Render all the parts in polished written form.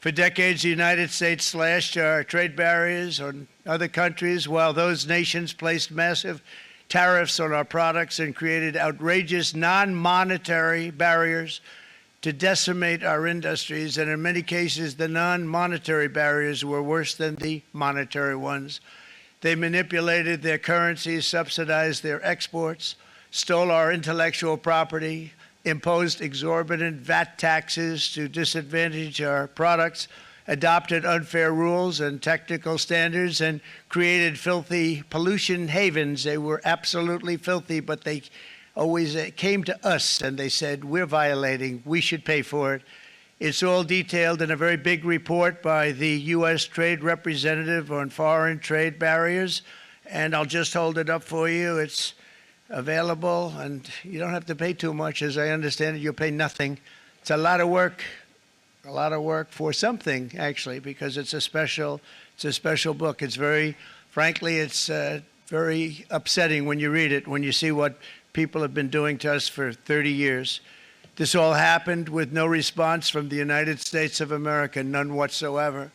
For decades, the United States slashed our trade barriers on other countries, while those nations placed massive tariffs on our products and created outrageous non-monetary barriers to decimate our industries. And in many cases, the non-monetary barriers were worse than the monetary ones. They manipulated their currencies, subsidized their exports, stole our intellectual property, imposed exorbitant VAT taxes to disadvantage our products, adopted unfair rules and technical standards, and created filthy pollution havens. They were absolutely filthy, but they always came to us and they said, we're violating, we should pay for it. It's all detailed in a very big report by the U.S. Trade Representative on Foreign Trade Barriers, and I'll just hold it up for you. It's available, and you don't have to pay too much. As I understand it, you'll pay nothing. It's a lot of work for something, actually, because it's a special book. It's very, frankly, it's very upsetting when you read it, when you see what people have been doing to us for 30 years. This all happened with no response from the United States of America, none whatsoever.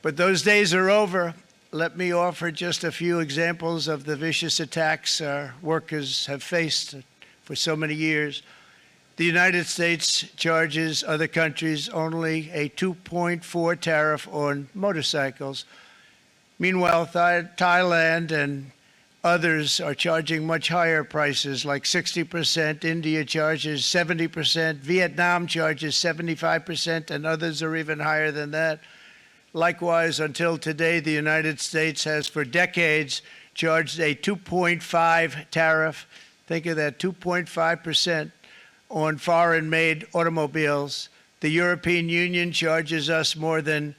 But those days are over. Let me offer just a few examples of the vicious attacks our workers have faced for so many years. The United States charges other countries only a 2.4 tariff on motorcycles. Meanwhile, Thailand and others are charging much higher prices, like 60%. India charges 70%. Vietnam charges 75%, and others are even higher than that. Likewise, until today, the United States has for decades charged a 2.5 tariff. Think of that, 2.5% on foreign-made automobiles. The European Union charges us more than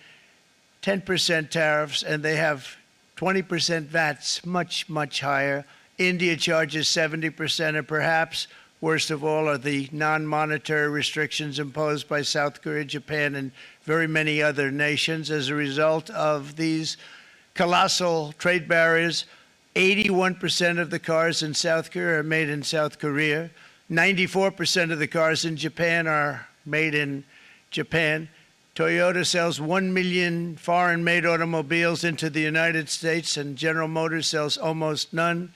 10% tariffs, and they have 20% VATs, much, much higher. India charges 70%, and perhaps worst of all are the non-monetary restrictions imposed by South Korea, Japan, and very many other nations. As a result of these colossal trade barriers, 81% of the cars in South Korea are made in South Korea. 94% of the cars in Japan are made in Japan. Toyota sells 1 million foreign-made automobiles into the United States, and General Motors sells almost none.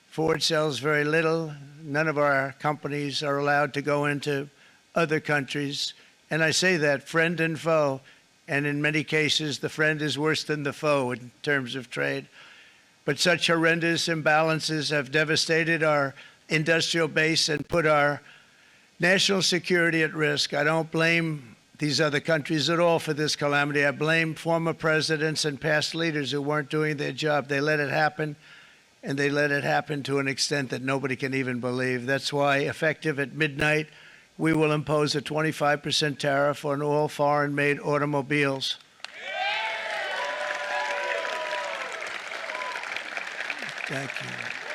Ford sells very little. None of our companies are allowed to go into other countries. And I say that, friend and foe, and in many cases, the friend is worse than the foe in terms of trade. But such horrendous imbalances have devastated our industrial base and put our national security at risk. I don't blame these other countries at all for this calamity. I blame former presidents and past leaders who weren't doing their job. They let it happen, and they let it happen to an extent that nobody can even believe. That's why, effective at midnight, we will impose a 25% tariff on all foreign-made automobiles. Thank you.